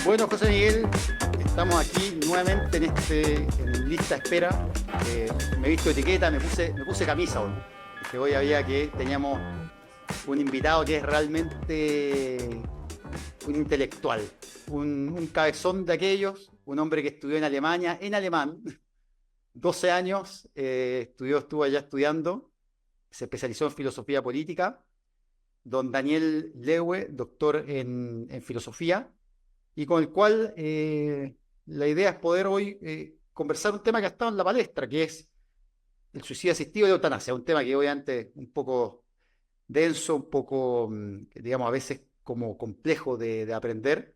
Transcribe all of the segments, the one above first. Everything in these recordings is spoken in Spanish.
Bueno, José Miguel, estamos aquí nuevamente en lista de espera. Me he visto etiqueta, me puse camisa hoy. Que hoy había que teníamos un invitado que es realmente un intelectual, un cabezón de aquellos, un hombre que estudió en Alemania, en alemán, 12 años, estuvo allá estudiando, se especializó en filosofía política. Don Daniel Lewe, doctor en filosofía, y con el cual la idea es poder hoy conversar un tema que ha estado en la palestra, que es el suicidio asistido y la eutanasia, un tema que obviamente es un poco denso, un poco, digamos, a veces como complejo de aprender,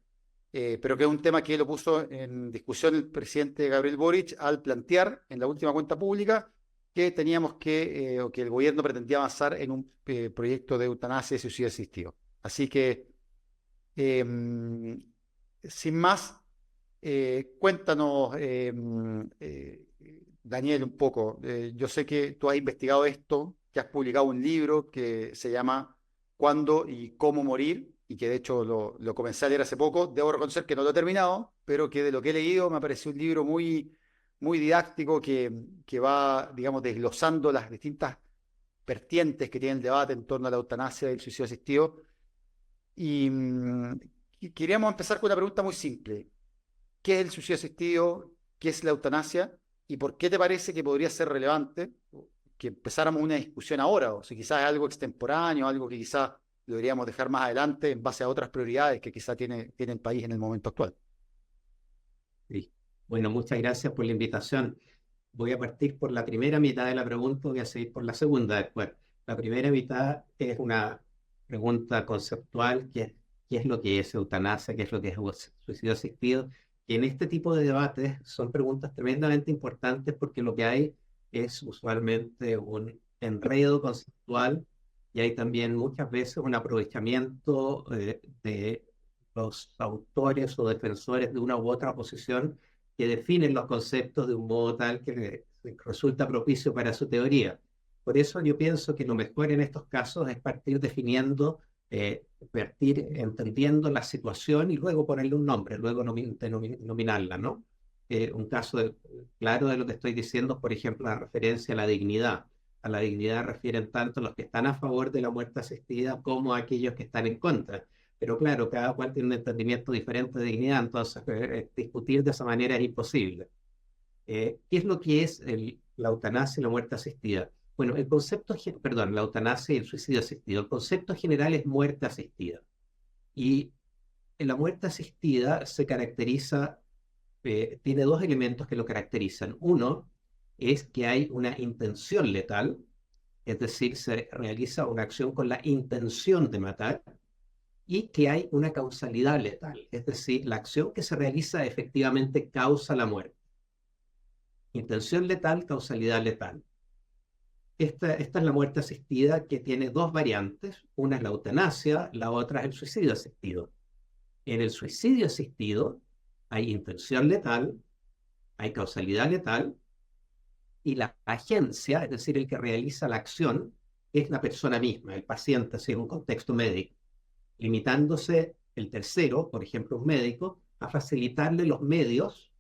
pero que es un tema que lo puso en discusión el presidente Gabriel Boric al plantear en la última cuenta pública que teníamos o que el gobierno pretendía avanzar en un proyecto de eutanasia y suicidio asistido. Así que, eh, sin más, cuéntanos, Daniel, un poco. Yo sé que tú has investigado esto, que has publicado un libro que se llama ¿Cuándo y cómo morir? Y que de hecho lo comencé a leer hace poco. Debo reconocer que no lo he terminado, pero que de lo que he leído me pareció un libro muy didáctico que va, digamos, desglosando las distintas vertientes que tiene el debate en torno a la eutanasia y el suicidio asistido. Y queríamos empezar con una pregunta muy simple. ¿Qué es el suicidio asistido? ¿Qué es la eutanasia? ¿Y por qué te parece que podría ser relevante que empezáramos una discusión ahora? O si quizás es algo extemporáneo, algo que quizás lo deberíamos dejar más adelante en base a otras prioridades que quizás tiene el país en el momento actual. Sí. Bueno, muchas gracias por la invitación. Voy a partir por la primera mitad de la pregunta, voy a seguir por la segunda después. La primera mitad es una pregunta conceptual, qué es lo que es eutanasia, qué es lo que es suicidio asistido. Y en este tipo de debates son preguntas tremendamente importantes porque lo que hay es usualmente un enredo conceptual y hay también muchas veces un aprovechamiento de los autores o defensores de una u otra posición que definen los conceptos de un modo tal que resulta propicio para su teoría. Por eso yo pienso que lo mejor en estos casos es partir definiendo, partir entendiendo la situación y luego ponerle un nombre, luego nominarla, ¿no? Un caso claro de lo que estoy diciendo, por ejemplo, la referencia a la dignidad. A la dignidad refieren tanto los que están a favor de la muerte asistida como aquellos que están en contra. Pero claro, cada cual tiene un entendimiento diferente de dignidad, entonces discutir de esa manera es imposible. ¿Qué es lo que es la eutanasia y la muerte asistida? Bueno, el concepto, perdón, la eutanasia y el suicidio asistido. El concepto general es muerte asistida. Y en la muerte asistida se caracteriza, tiene dos elementos que lo caracterizan. Uno es que hay una intención letal, es decir, se realiza una acción con la intención de matar, y que hay una causalidad letal, es decir, la acción que se realiza efectivamente causa la muerte. Intención letal, causalidad letal. Esta es la muerte asistida que tiene dos variantes, una es la eutanasia, la otra es el suicidio asistido. En el suicidio asistido hay intención letal, hay causalidad letal y la agencia, es decir, el que realiza la acción, es la persona misma, el paciente, si es un contexto médico, limitándose el tercero, por ejemplo, un médico, a facilitarle los medios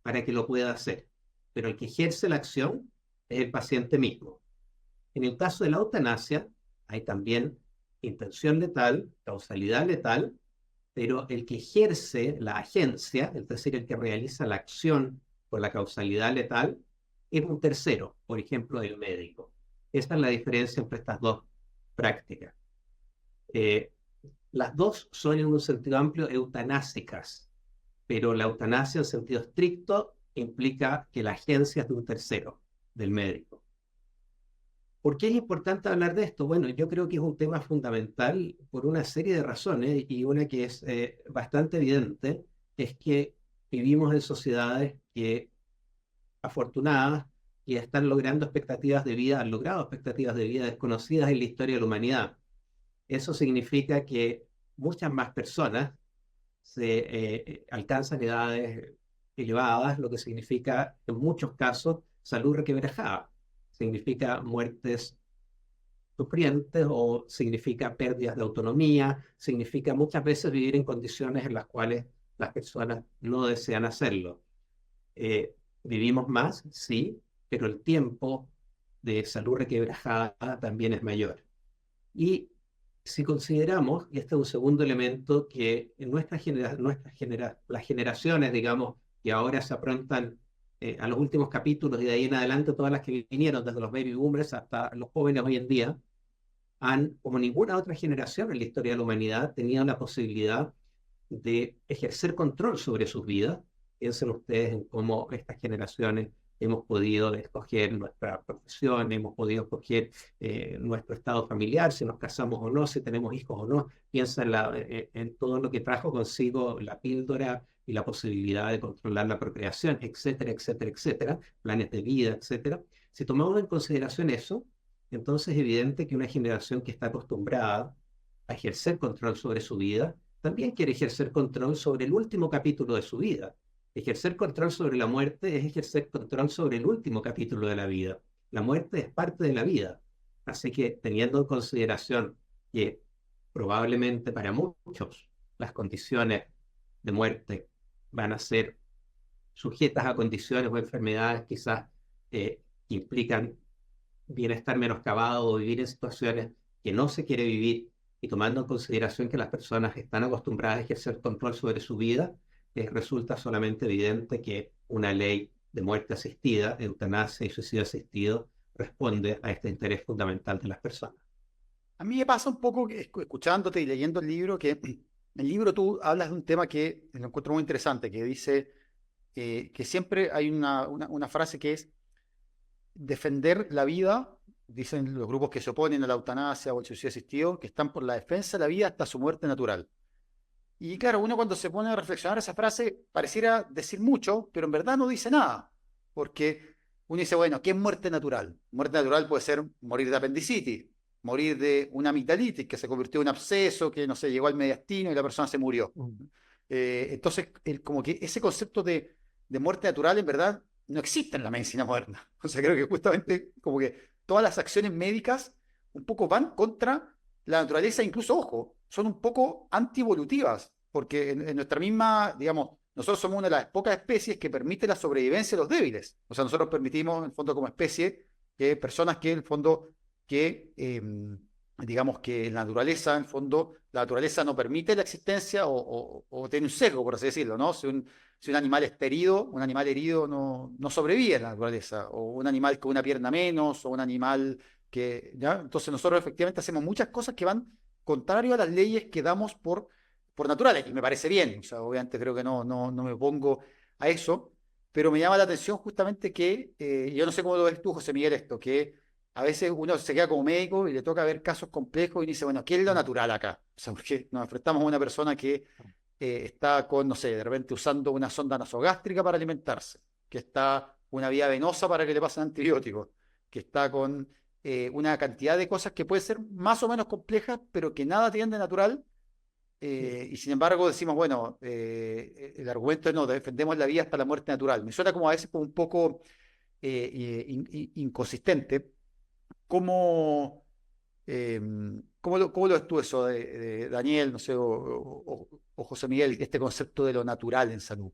para que lo pueda hacer. Pero el que ejerce la acción es el paciente mismo. En el caso de la eutanasia, hay también intención letal, causalidad letal, pero el que ejerce la agencia, es decir, el que realiza la acción por la causalidad letal, es un tercero, por ejemplo, el médico. Esta es la diferencia entre estas dos prácticas. Eh, las dos son en un sentido amplio eutanásicas, pero la eutanasia en sentido estricto implica que la agencia es de un tercero, del médico. ¿Por qué es importante hablar de esto? Bueno, yo creo que es un tema fundamental por una serie de razones y una que es bastante evidente es que vivimos en sociedades que afortunadas que están logrando expectativas de vida, han logrado expectativas de vida desconocidas en la historia de la humanidad. Eso significa que muchas más personas alcanzan edades elevadas, lo que significa en muchos casos salud requebrajada. Significa muertes sufrientes o significa pérdidas de autonomía, significa muchas veces vivir en condiciones en las cuales las personas no desean hacerlo. Vivimos más, sí, pero el tiempo de salud requebrajada también es mayor. Y si consideramos, y este es un segundo elemento, que en las generaciones, digamos, que ahora se aprontan a los últimos capítulos y de ahí en adelante, todas las que vinieron, desde los baby boomers hasta los jóvenes hoy en día, han, como ninguna otra generación en la historia de la humanidad, tenido la posibilidad de ejercer control sobre sus vidas. Piensen ustedes en cómo estas generaciones hemos podido escoger nuestra profesión, hemos podido escoger nuestro estado familiar, si nos casamos o no, si tenemos hijos o no. Piensa en todo lo que trajo consigo la píldora y la posibilidad de controlar la procreación, etcétera, etcétera, etcétera, planes de vida, etcétera. Si tomamos en consideración eso, entonces es evidente que una generación que está acostumbrada a ejercer control sobre su vida, también quiere ejercer control sobre el último capítulo de su vida. Ejercer control sobre la muerte es ejercer control sobre el último capítulo de la vida. La muerte es parte de la vida. Así que teniendo en consideración que probablemente para muchos las condiciones de muerte van a ser sujetas a condiciones o enfermedades quizás que implican bienestar menoscabado o vivir en situaciones que no se quiere vivir, y tomando en consideración que las personas están acostumbradas a ejercer control sobre su vida, resulta solamente evidente que una ley de muerte asistida, eutanasia y suicidio asistido, responde a este interés fundamental de las personas. A mí me pasa un poco, escuchándote y leyendo el libro, que en el libro tú hablas de un tema que lo encuentro muy interesante, que dice que siempre hay una frase que es defender la vida. Dicen los grupos que se oponen a la eutanasia o el suicidio asistido, que están por la defensa de la vida hasta su muerte natural. Y claro, uno cuando se pone a reflexionar esa frase pareciera decir mucho, pero en verdad no dice nada, porque uno dice, bueno, ¿qué es muerte natural? Muerte natural puede ser morir de apendicitis, morir de una amigdalitis que se convirtió en un absceso, que no sé, llegó al mediastino y la persona se murió. Entonces, como que ese concepto de muerte natural en verdad no existe en la medicina moderna. O sea, creo que justamente como que todas las acciones médicas un poco van contra la naturaleza, incluso, ojo, son un poco antievolutivas, porque en nuestra misma, digamos, nosotros somos una de las pocas especies que permite la sobrevivencia de los débiles. O sea, nosotros permitimos, en el fondo, como especie, que personas que, en el fondo, que, digamos que en la naturaleza, en el fondo, la naturaleza no permite la existencia o tiene un sesgo, por así decirlo, ¿no? Si un animal está herido, un animal herido no sobrevive en la naturaleza, o un animal con una pierna menos, o un animal que, ¿ya? Entonces nosotros efectivamente hacemos muchas cosas que van contrario a las leyes que damos por naturales, y me parece bien, o sea, obviamente creo que no me opongo a eso, pero me llama la atención justamente que, yo no sé cómo lo ves tú, José Miguel, esto, que a veces uno se queda como médico y le toca ver casos complejos y dice, bueno, ¿qué es lo natural acá? O sea, porque nos enfrentamos a una persona que está con, no sé, de repente usando una sonda nasogástrica para alimentarse, que está una vía venosa para que le pasen antibióticos, que está con una cantidad de cosas que pueden ser más o menos complejas, pero que nada tienen de natural. Y sin embargo decimos, bueno, el argumento es no, defendemos la vida hasta la muerte natural. Me suena como a veces como un poco inconsistente. ¿Cómo, eh, cómo lo ves tú eso de Daniel, no sé, o José Miguel, este concepto de lo natural en salud?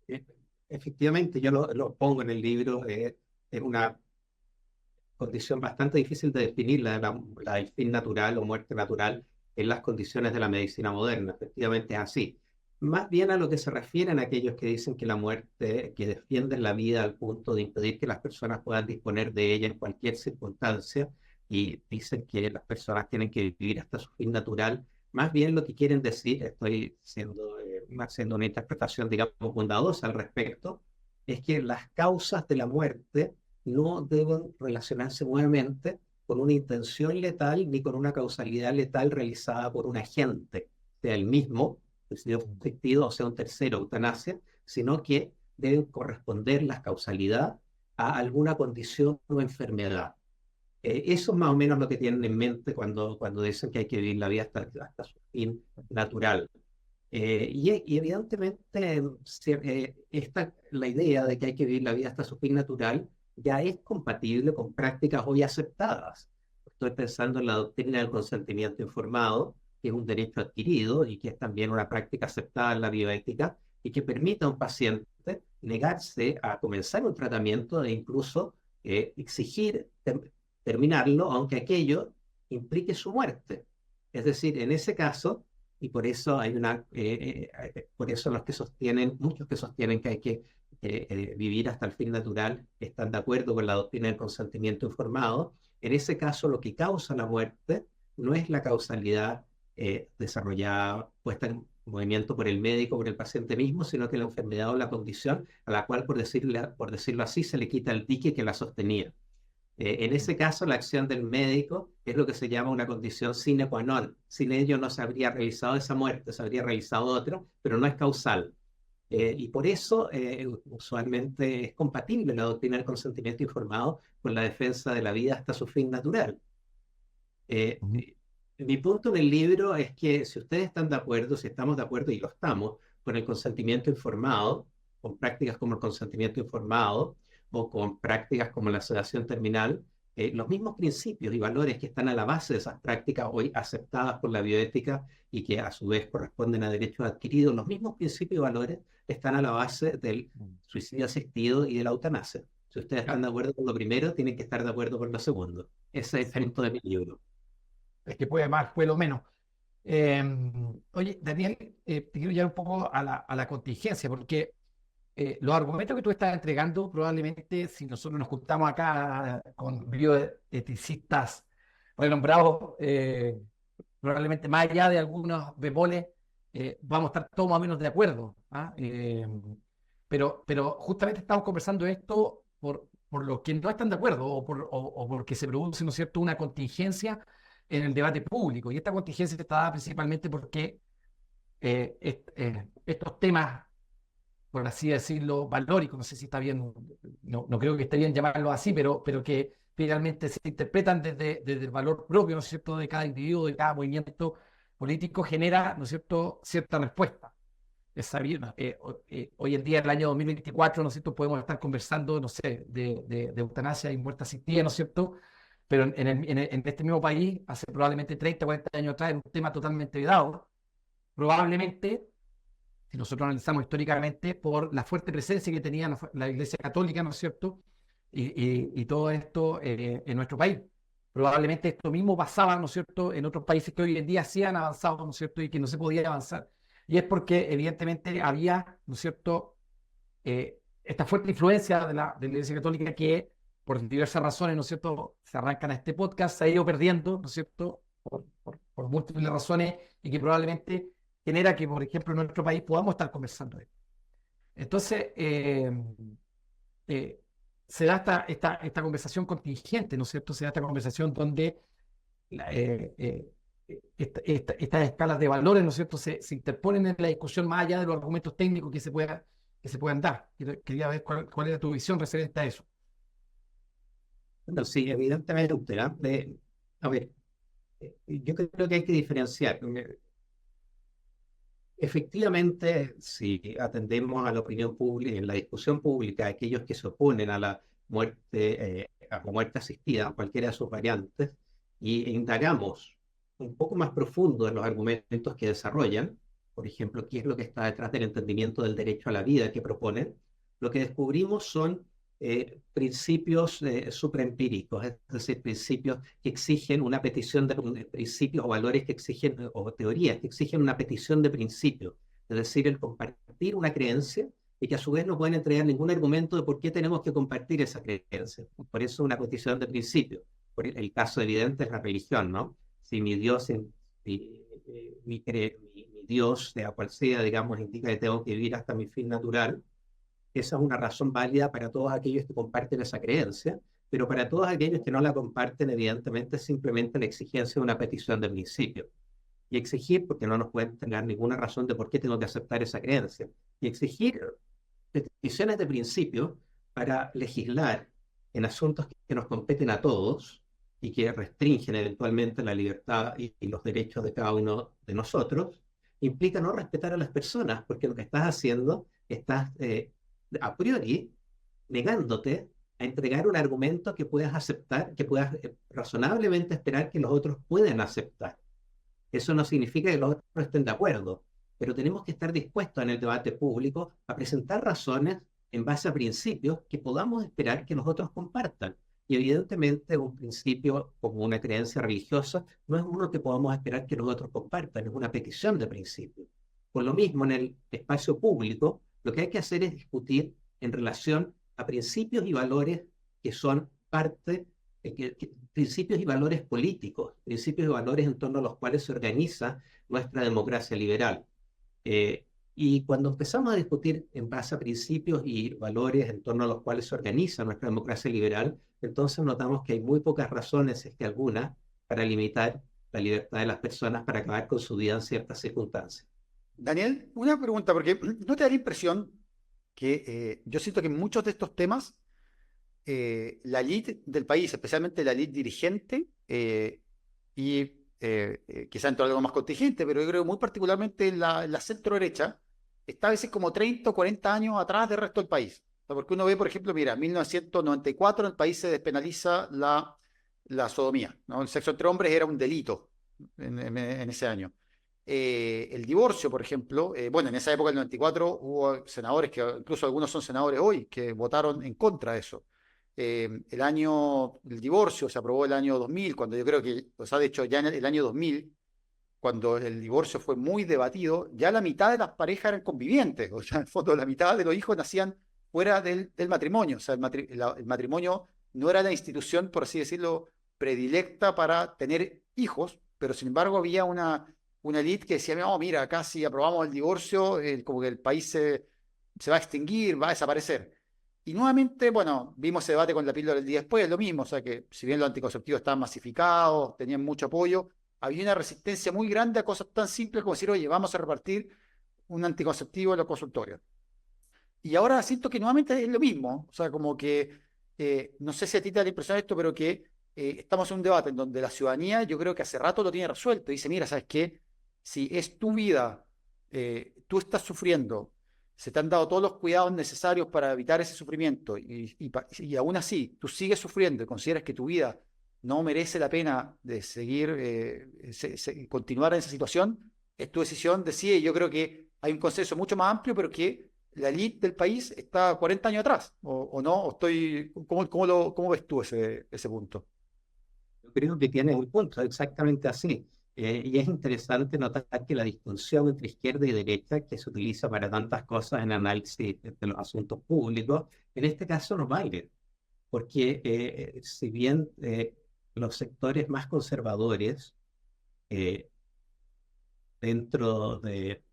Eh, Efectivamente, yo lo pongo en el libro, es una condición bastante difícil de definir, la del fin natural o muerte natural en las condiciones de la medicina moderna. Efectivamente es así. Más bien a lo que se refieren aquellos que dicen que la muerte, que defienden la vida al punto de impedir que las personas puedan disponer de ella en cualquier circunstancia, y dicen que las personas tienen que vivir hasta su fin natural. Más bien lo que quieren decir, estoy haciendo una interpretación, digamos, bondadosa al respecto, es que las causas de la muerte no deben relacionarse nuevamente con una intención letal ni con una causalidad letal realizada por un agente, sea el mismo, suicidio asistido o sea un tercero, eutanasia, sino que deben corresponder la causalidad a alguna condición o enfermedad. Eso es más o menos lo que tienen en mente cuando dicen que hay que vivir la vida hasta su fin natural. Y evidentemente la idea de que hay que vivir la vida hasta su fin natural ya es compatible con prácticas hoy aceptadas. Estoy pensando en la doctrina del consentimiento informado, que es un derecho adquirido y que es también una práctica aceptada en la bioética y que permite a un paciente negarse a comenzar un tratamiento e incluso exigir terminarlo, aunque aquello implique su muerte. Es decir, en ese caso, y por eso hay por eso muchos que sostienen que hay que vivir hasta el fin natural, están de acuerdo con la doctrina del consentimiento informado. En ese caso, lo que causa la muerte no es la causalidad desarrollada, puesta en movimiento por el médico, por el paciente mismo, sino que la enfermedad o la condición a la cual, por decirlo así, se le quita el dique que la sostenía. En ese caso, la acción del médico es lo que se llama una condición sine qua non. Sin ello no se habría realizado esa muerte, se habría realizado otra, pero no es causal. Y por eso usualmente es compatible la doctrina del consentimiento informado con la defensa de la vida hasta su fin natural. Ujú. Mi punto en el libro es que si ustedes están de acuerdo, si estamos de acuerdo y lo estamos, con el consentimiento informado, con prácticas como el consentimiento informado o con prácticas como la sedación terminal, los mismos principios y valores que están a la base de esas prácticas hoy aceptadas por la bioética y que a su vez corresponden a derechos adquiridos, los mismos principios y valores están a la base del suicidio asistido y de la eutanasia. Si ustedes están de acuerdo con lo primero, tienen que estar de acuerdo con lo segundo. Ese es el Sí, punto de mi libro. es que puede más, puede lo menos. Eh, Oye, Daniel, te quiero llevar un poco a la contingencia, porque los argumentos que tú estás entregando, probablemente si nosotros nos juntamos acá con bioeticistas renombrados, probablemente más allá de algunos bemoles, vamos a estar todos más o menos de acuerdo. ¿Ah? Pero justamente estamos conversando esto por los que no están de acuerdo o porque se produce, ¿no es cierto?, una contingencia en el debate público. Y esta contingencia está dada principalmente porque estos temas, por así decirlo, valóricos, no sé si está bien, no creo que esté bien llamarlo así, pero que finalmente se interpretan desde el valor propio, ¿no es cierto?, de cada individuo, de cada movimiento político, genera, ¿no es cierto?, cierta respuesta. Es sabido, hoy en día, en el año 2024, ¿no es cierto?, podemos estar conversando, no sé, de eutanasia y muerte asistida, ¿no es cierto?, pero en este mismo país, hace probablemente 30, 40 años atrás, era un tema totalmente vedado, probablemente si nosotros analizamos históricamente, por la fuerte presencia que tenía la Iglesia Católica, ¿no es cierto? Y todo esto en nuestro país. Probablemente esto mismo pasaba, ¿no es cierto?, en otros países que hoy en día sí han avanzado, ¿no es cierto?, y que no se podía avanzar. Y es porque evidentemente había, ¿no es cierto?, esta fuerte influencia de la Iglesia Católica que, por diversas razones, ¿no es cierto?, se arrancan a este podcast, se ha ido perdiendo, ¿no es cierto?, por múltiples razones y que probablemente genera que, por ejemplo, en nuestro país podamos estar conversando de esto. Entonces, eh, se da esta conversación contingente, ¿no es cierto? Se da esta conversación donde estas escalas de valores, ¿no es cierto?, se interponen en la discusión más allá de los argumentos técnicos que se puedan dar. Quería ver cuál era tu visión referente a eso. Bueno, sí, evidentemente, a ver, yo creo que hay que diferenciar. Efectivamente, si atendemos a la opinión pública, en la discusión pública, aquellos que se oponen a la muerte asistida, a cualquiera de sus variantes, y indagamos un poco más profundo en los argumentos que desarrollan, por ejemplo, qué es lo que está detrás del entendimiento del derecho a la vida que proponen, lo que descubrimos son principios supraempíricos, es decir, principios que exigen una petición de principios o valores que exigen, o teorías que exigen una petición de principios, es decir, el compartir una creencia y que a su vez no pueden entregar ningún argumento de por qué tenemos que compartir esa creencia. Por eso una petición de principios. Por el caso evidente es la religión, ¿no? Si mi Dios, mi Dios, sea cual sea, digamos, indica que tengo que vivir hasta mi fin natural, esa es una razón válida para todos aquellos que comparten esa creencia, pero para todos aquellos que no la comparten, evidentemente, es simplemente la exigencia de una petición de principio. Y exigir, porque no nos pueden tener ninguna razón de por qué tengo que aceptar esa creencia, y exigir peticiones de principio para legislar en asuntos que nos competen a todos y que restringen eventualmente la libertad y los derechos de cada uno de nosotros, implica no respetar a las personas, porque lo que estás haciendo, estás a priori negándote a entregar un argumento que puedas aceptar, que puedas razonablemente esperar que los otros puedan aceptar. Eso no significa que los otros no estén de acuerdo, pero tenemos que estar dispuestos en el debate público a presentar razones en base a principios que podamos esperar que los otros compartan. Y evidentemente un principio como una creencia religiosa no es uno que podamos esperar que los otros compartan, es una petición de principio. Por lo mismo, en el espacio público, lo que hay que hacer es discutir en relación a principios y valores que son parte, principios y valores políticos, principios y valores en torno a los cuales se organiza nuestra democracia liberal. Y cuando empezamos a discutir en base a principios y valores en torno a los cuales se organiza nuestra democracia liberal, entonces notamos que hay muy pocas razones, si es que alguna, para limitar la libertad de las personas para acabar con su vida en ciertas circunstancias. Daniel, una pregunta, porque ¿no te da la impresión que yo siento que en muchos de estos temas la elite del país, especialmente la elite dirigente, quizá dentro de algo más contingente, pero yo creo muy particularmente la centro derecha, está a veces como 30 o 40 años atrás del resto del país? O sea, porque uno ve, por ejemplo, mira, en 1994 en el país se despenaliza la sodomía, ¿no? El sexo entre hombres era un delito en ese año. El divorcio, por ejemplo, bueno, en esa época del 94 hubo senadores, que incluso algunos son senadores hoy, que votaron en contra de eso. El divorcio se aprobó el año 2000, cuando yo creo que, o sea, de hecho, ya en el año 2000, cuando el divorcio fue muy debatido, ya la mitad de las parejas eran convivientes, o sea, en el fondo la mitad de los hijos nacían fuera del matrimonio, o sea, el matrimonio no era la institución, por así decirlo, predilecta para tener hijos, pero sin embargo había una élite que decía, no, mira, acá si aprobamos el divorcio, como que el país se va a extinguir, va a desaparecer. Y nuevamente, bueno, vimos ese debate con la píldora del día después, lo mismo, o sea que si bien los anticonceptivos estaban masificados, tenían mucho apoyo, había una resistencia muy grande a cosas tan simples como decir, oye, vamos a repartir un anticonceptivo en los consultorios. Y ahora siento que nuevamente es lo mismo, o sea, como que, no sé si a ti te da la impresión de esto, pero que estamos en un debate en donde la ciudadanía yo creo que hace rato lo tiene resuelto. Dice, mira, ¿sabes qué? Si es tu vida, tú estás sufriendo, se te han dado todos los cuidados necesarios para evitar ese sufrimiento y aún así tú sigues sufriendo y consideras que tu vida no merece la pena de seguir, continuar en esa situación, es tu decisión, decide. Yo creo que hay un consenso mucho más amplio, pero que la elite del país está 40 años atrás, o no, o ¿cómo ves tú ese punto? Yo creo que tienes un punto, exactamente así. Y es interesante notar que la distinción entre izquierda y derecha, que se utiliza para tantas cosas en análisis de los asuntos públicos, en este caso no vale, porque si bien los sectores más conservadores eh, dentro de,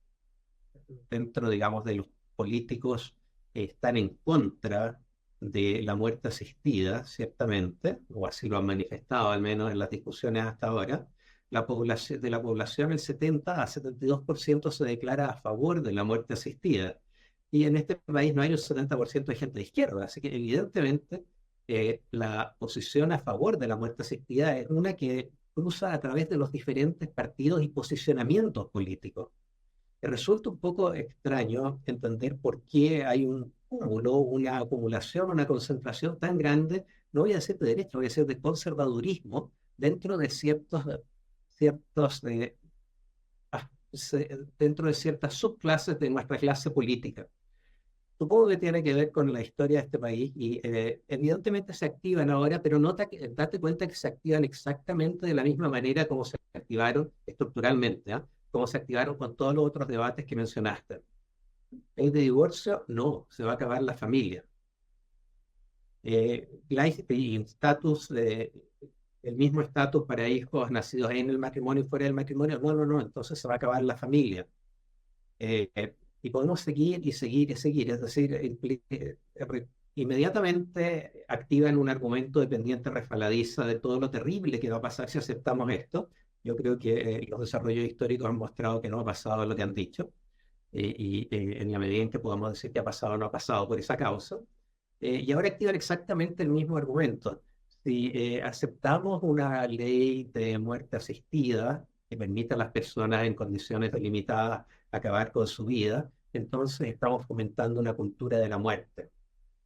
digamos, de los políticos están en contra de la muerte asistida, ciertamente, o así lo han manifestado al menos en las discusiones hasta ahora. De la población, el 70 a 72% se declara a favor de la muerte asistida. Y en este país no hay un 70% de gente de izquierda, así que evidentemente la posición a favor de la muerte asistida es una que cruza a través de los diferentes partidos y posicionamientos políticos. Resulta un poco extraño entender por qué hay un cúmulo, una acumulación, una concentración tan grande, no voy a decir de derecha, voy a decir de conservadurismo, dentro de ciertos dentro de ciertas subclases de nuestra clase política. Supongo que tiene que ver con la historia de este país y evidentemente se activan ahora, pero date cuenta que se activan exactamente de la misma manera como se activaron estructuralmente, ¿eh? Como se activaron con todos los otros debates que mencionaste. ¿El de divorcio? No, se va a acabar la familia. El mismo estatus para hijos nacidos en el matrimonio y fuera del matrimonio, no, entonces se va a acabar la familia. Y podemos seguir y seguir y seguir, es decir, inmediatamente activan un argumento de pendiente resbaladiza de todo lo terrible que va a pasar si aceptamos esto. Yo creo que los desarrollos históricos han mostrado que no ha pasado lo que han dicho, y en la medida en que podamos decir que ha pasado o no ha pasado por esa causa. Y ahora activan exactamente el mismo argumento. Si aceptamos una ley de muerte asistida que permita a las personas en condiciones delimitadas acabar con su vida, entonces estamos fomentando una cultura de la muerte.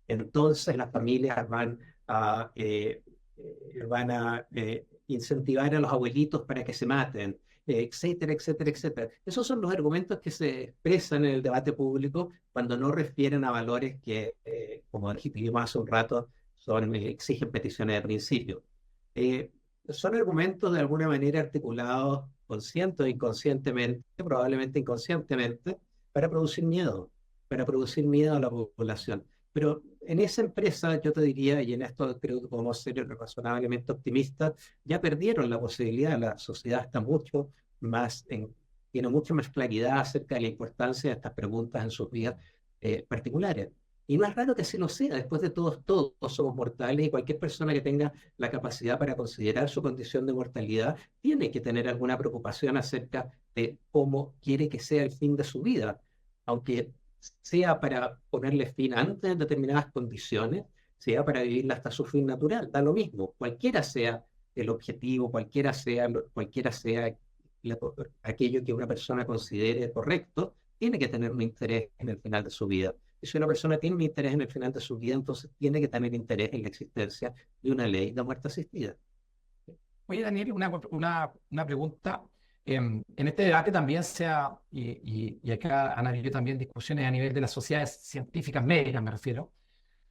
Entonces las familias van a incentivar a los abuelitos para que se maten, etcétera, etcétera, etcétera. Esos son los argumentos que se expresan en el debate público cuando no refieren a valores que, como dijimos hace un rato, exigen peticiones de principio. Son argumentos de alguna manera articulados consciente o inconscientemente, probablemente inconscientemente, para producir miedo a la población. Pero en esa empresa, yo te diría, y en esto creo que podemos ser razonablemente optimistas, ya perdieron la posibilidad, la sociedad está mucho más, tiene mucho más claridad acerca de la importancia de estas preguntas en sus vidas particulares. Y no es raro que así lo sea, después de todos somos mortales y cualquier persona que tenga la capacidad para considerar su condición de mortalidad tiene que tener alguna preocupación acerca de cómo quiere que sea el fin de su vida, aunque sea para ponerle fin antes de determinadas condiciones, sea para vivirla hasta su fin natural, da lo mismo, cualquiera sea el objetivo, cualquiera sea aquello que una persona considere correcto, tiene que tener un interés en el final de su vida. Y si una persona tiene un interés en el final de su vida, entonces tiene que tener interés en la existencia de una ley de muerte asistida. Oye, Daniel, una pregunta. En este debate también y acá han habido también discusiones a nivel de las sociedades científicas médicas, me refiero,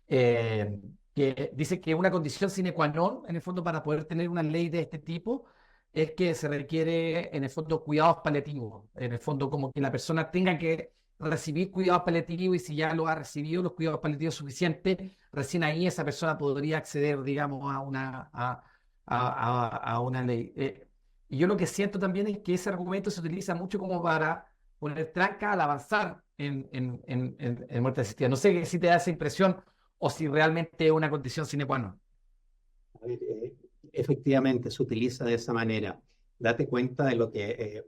que dice que una condición sine qua non, en el fondo, para poder tener una ley de este tipo, es que se requiere, en el fondo, cuidados paliativos. En el fondo, como que la persona tenga que recibir cuidados paliativos y si ya lo ha recibido, los cuidados paliativos suficientes, recién ahí esa persona podría acceder, digamos, a una ley. Y yo lo que siento también es que ese argumento se utiliza mucho como para poner tranca al avanzar en muerte asistida. No sé si te da esa impresión o si realmente es una condición sine qua non. A ver, efectivamente se utiliza de esa manera. Date cuenta de lo que...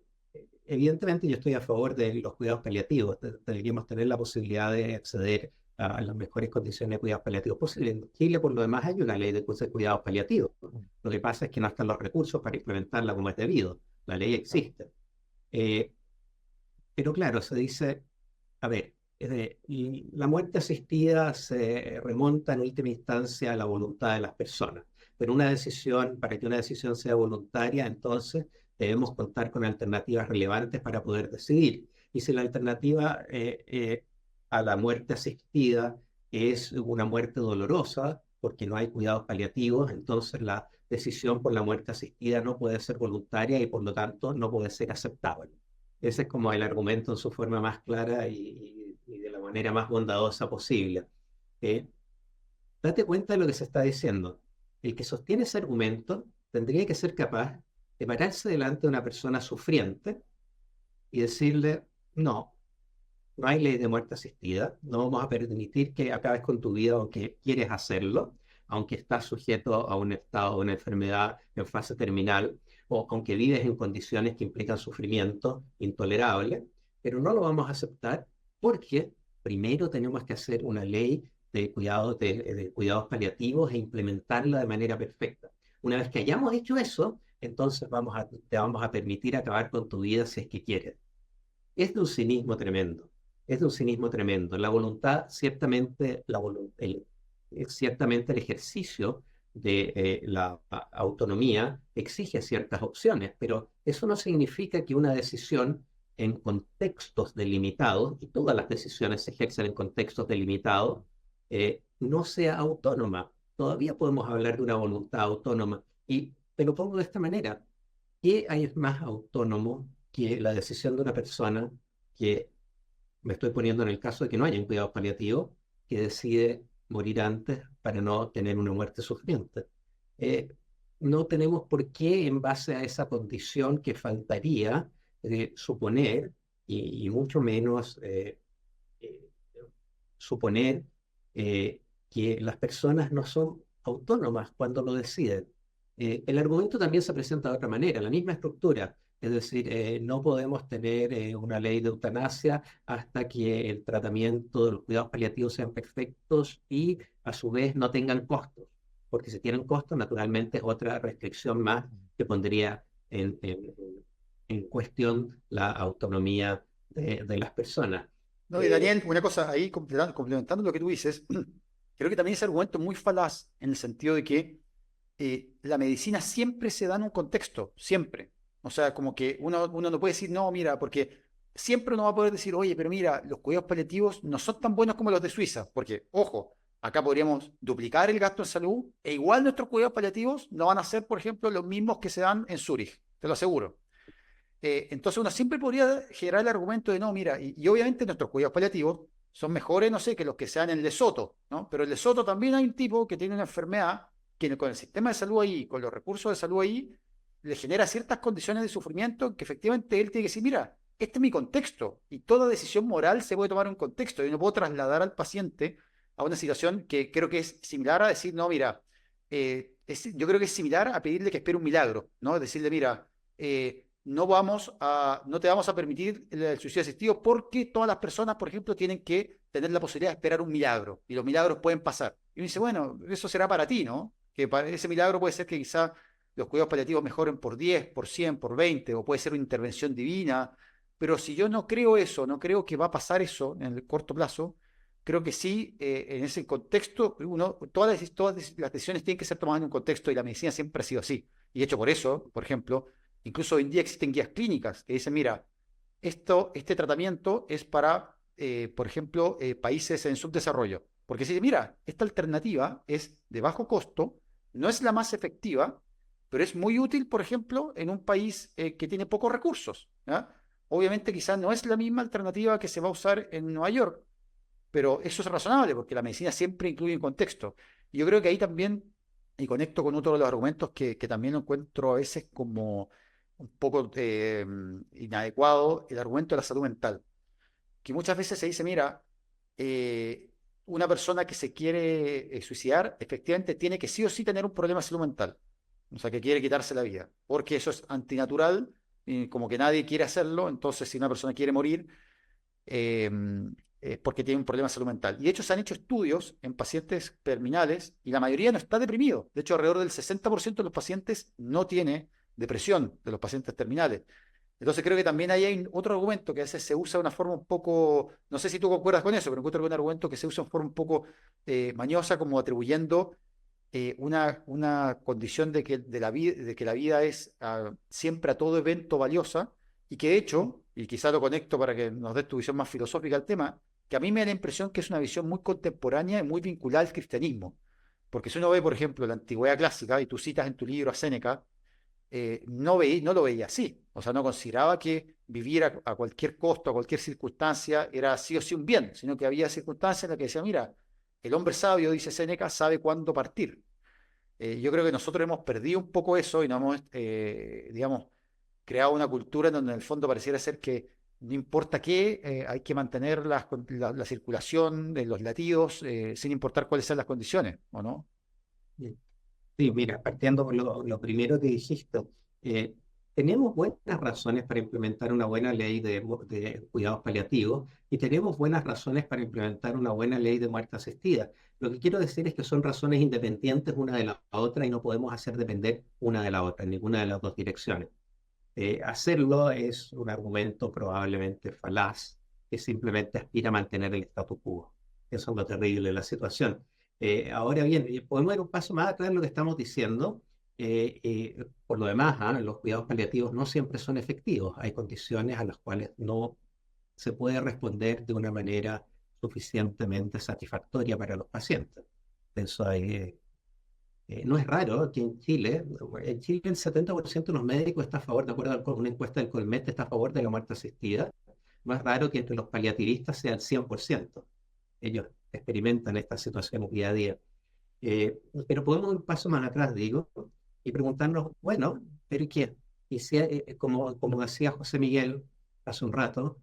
evidentemente yo estoy a favor de los cuidados paliativos. Deberíamos tener la posibilidad de acceder a las mejores condiciones de cuidados paliativos posibles. En Chile, por lo demás, hay una ley de cuidados paliativos. Lo que pasa es que no están los recursos para implementarla como es debido. La ley existe. Pero claro, se dice, a ver, la muerte asistida se remonta en última instancia a la voluntad de las personas. Pero para que una decisión sea voluntaria, entonces debemos contar con alternativas relevantes para poder decidir. Y si la alternativa a la muerte asistida es una muerte dolorosa, porque no hay cuidados paliativos, entonces la decisión por la muerte asistida no puede ser voluntaria y por lo tanto no puede ser aceptable. Ese es como el argumento en su forma más clara y de la manera más bondadosa posible. Date cuenta de lo que se está diciendo. El que sostiene ese argumento tendría que ser capaz de pararse delante de una persona sufriente y decirle, no hay ley de muerte asistida, no vamos a permitir que acabes con tu vida aunque quieres hacerlo, aunque estás sujeto a un estado, una enfermedad en fase terminal, o aunque vives en condiciones que implican sufrimiento intolerable, pero no lo vamos a aceptar porque primero tenemos que hacer una ley de cuidados paliativos e implementarla de manera perfecta. Una vez que hayamos hecho eso, entonces te vamos a permitir acabar con tu vida si es que quieres. Es de un cinismo tremendo. Es de un cinismo tremendo. La voluntad, ciertamente el ejercicio de la autonomía exige ciertas opciones, pero eso no significa que una decisión en contextos delimitados, y todas las decisiones se ejercen en contextos delimitados, no sea autónoma. Todavía podemos hablar de una voluntad autónoma. Y te lo pongo de esta manera. ¿Qué hay más autónomo que la decisión de una persona que, me estoy poniendo en el caso de que no haya un cuidado paliativo, que decide morir antes para no tener una muerte sufriente? No tenemos por qué, en base a esa condición que faltaría suponer, y mucho menos suponer que las personas no son autónomas cuando lo deciden. El argumento también se presenta de otra manera, la misma estructura. Es decir, no podemos tener una ley de eutanasia hasta que el tratamiento de los cuidados paliativos sean perfectos y a su vez no tengan costos, porque si tienen costos, naturalmente es otra restricción más que pondría en cuestión la autonomía de las personas. No, y Daniel, una cosa ahí, complementando lo que tú dices, creo que también ese argumento es muy falaz en el sentido de que la medicina siempre se da en un contexto, siempre. O sea, como que uno no puede decir, no, mira, porque siempre uno va a poder decir, oye, pero mira, los cuidados paliativos no son tan buenos como los de Suiza, porque, ojo, acá podríamos duplicar el gasto en salud e igual nuestros cuidados paliativos no van a ser, por ejemplo, los mismos que se dan en Zúrich, te lo aseguro. Entonces uno siempre podría generar el argumento de, no, mira, y obviamente nuestros cuidados paliativos son mejores, no sé, que los que se dan en Lesoto, ¿no? Pero en Lesoto también hay un tipo que tiene una enfermedad que con el sistema de salud ahí, con los recursos de salud ahí, le genera ciertas condiciones de sufrimiento que efectivamente él tiene que decir, mira, este es mi contexto y toda decisión moral se puede tomar en un contexto y no puedo trasladar al paciente a una situación que creo que es similar a decir, no, mira, yo creo que es similar a pedirle que espere un milagro, ¿no? Decirle, mira, no te vamos a permitir el suicidio asistido porque todas las personas, por ejemplo, tienen que tener la posibilidad de esperar un milagro y los milagros pueden pasar. Y uno dice, bueno, eso será para ti, ¿no? Que ese milagro puede ser que quizá los cuidados paliativos mejoren por 10, por 100, por 20, o puede ser una intervención divina. Pero si yo no creo eso, no creo que va a pasar eso en el corto plazo, creo que sí, en ese contexto, todas las decisiones tienen que ser tomadas en un contexto y la medicina siempre ha sido así. Y de hecho por eso, por ejemplo, incluso hoy en día existen guías clínicas que dicen, mira, este tratamiento es para, por ejemplo, países en subdesarrollo. Porque si mira, esta alternativa es de bajo costo, no es la más efectiva, pero es muy útil, por ejemplo, en un país que tiene pocos recursos. ¿Ya? Obviamente quizás no es la misma alternativa que se va a usar en Nueva York, pero eso es razonable porque la medicina siempre incluye un contexto. Y yo creo que ahí también, y conecto con otro de los argumentos que también encuentro a veces como un poco inadecuado, el argumento de la salud mental, que muchas veces se dice, mira, eh, una persona que se quiere suicidar, efectivamente tiene que sí o sí tener un problema de salud mental, o sea, que quiere quitarse la vida, porque eso es antinatural, y como que nadie quiere hacerlo, entonces si una persona quiere morir, eh, porque tiene un problema de salud mental. Y de hecho se han hecho estudios en pacientes terminales y la mayoría no está deprimido. De hecho, alrededor del 60% de los pacientes no tiene depresión de los pacientes terminales. Entonces creo que también ahí hay otro argumento que a veces se usa de una forma un poco, no sé si tú concuerdas con eso, pero encuentro que es un argumento que se usa de forma un poco mañosa, como atribuyendo una condición de que la vida es siempre a todo evento valiosa y que de hecho, y quizá lo conecto para que nos des tu visión más filosófica al tema, que a mí me da la impresión que es una visión muy contemporánea y muy vinculada al cristianismo. Porque si uno ve, por ejemplo, la antigüedad clásica, y tú citas en tu libro a Séneca, no lo veía así. O sea, no consideraba que vivir a cualquier costo, a cualquier circunstancia, era sí o sí un bien, sino que había circunstancias en las que decía, mira, el hombre sabio, dice Séneca, sabe cuándo partir. Yo creo que nosotros hemos perdido un poco eso y nos hemos, digamos, creado una cultura en donde en el fondo pareciera ser que no importa qué, hay que mantener la circulación de los latidos sin importar cuáles sean las condiciones, ¿o no? Sí, mira, partiendo por lo primero que dijiste, eh, tenemos buenas razones para implementar una buena ley de cuidados paliativos y tenemos buenas razones para implementar una buena ley de muerte asistida. Lo que quiero decir es que son razones independientes una de la otra y no podemos hacer depender una de la otra en ninguna de las dos direcciones. Hacerlo es un argumento probablemente falaz que simplemente aspira a mantener el statu quo. Eso es lo terrible de la situación. Ahora bien, podemos ir un paso más atrás en lo que estamos diciendo. Por lo demás, los cuidados paliativos no siempre son efectivos. Hay condiciones a las cuales no se puede responder de una manera suficientemente satisfactoria para los pacientes. Eso no es raro que en Chile el 70% de los médicos está a favor, de acuerdo con una encuesta del Colmet, está a favor de la muerte asistida. No es raro que entre los paliativistas sea el 100%. Ellos experimentan esta situación día a día. Pero podemos ir un paso más atrás, digo, y preguntarnos, bueno, ¿pero y qué? Y si, como decía José Miguel hace un rato,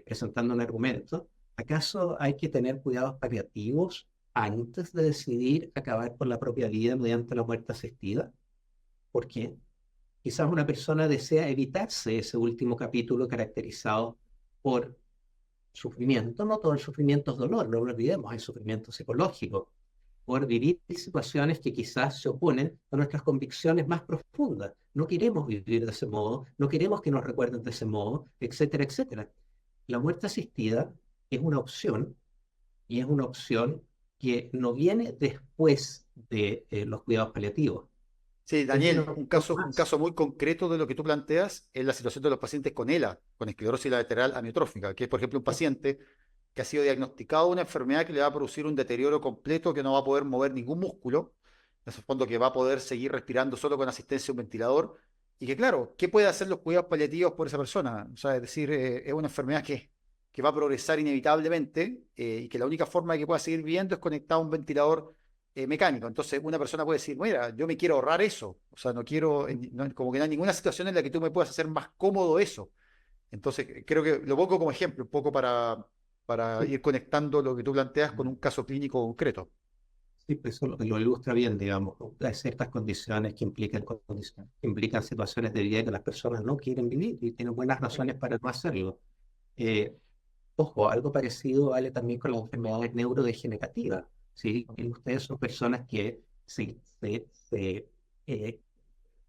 presentando un argumento, ¿acaso hay que tener cuidados paliativos antes de decidir acabar con la propia vida mediante la muerte asistida? ¿Por qué? Quizás una persona desea evitarse ese último capítulo caracterizado por sufrimiento. No todo el sufrimiento es dolor, no lo olvidemos, hay sufrimiento psicológico, por vivir situaciones que quizás se oponen a nuestras convicciones más profundas. No queremos vivir de ese modo, no queremos que nos recuerden de ese modo, etcétera, etcétera. La muerte asistida es una opción y es una opción que no viene después de los cuidados paliativos. Sí, Es una Daniel, opción un más. caso muy concreto de lo que tú planteas es la situación de los pacientes con ELA, con esclerosis lateral amiotrófica, que es, por ejemplo, un paciente que ha sido diagnosticado de una enfermedad que le va a producir un deterioro completo, que no va a poder mover ningún músculo, en el fondo que va a poder seguir respirando solo con asistencia de un ventilador, y que claro, ¿qué puede hacer los cuidados paliativos por esa persona? O sea, es decir, es una enfermedad que va a progresar inevitablemente y que la única forma de que pueda seguir viviendo es conectado a un ventilador mecánico. Entonces, una persona puede decir, mira, yo me quiero ahorrar eso, o sea, no quiero, como que no hay ninguna situación en la que tú me puedas hacer más cómodo eso. Entonces, creo que lo pongo como ejemplo, un poco para Sí, ir conectando lo que tú planteas con un caso clínico concreto. sí, pues eso lo ilustra bien, digamos. Hay ciertas condiciones que implican situaciones de vida que las personas no quieren vivir y tienen buenas razones para no hacerlo. Eh, Ojo, algo parecido vale también con las enfermedades neurodegenerativas. ¿Sí? Y ustedes son personas que eh,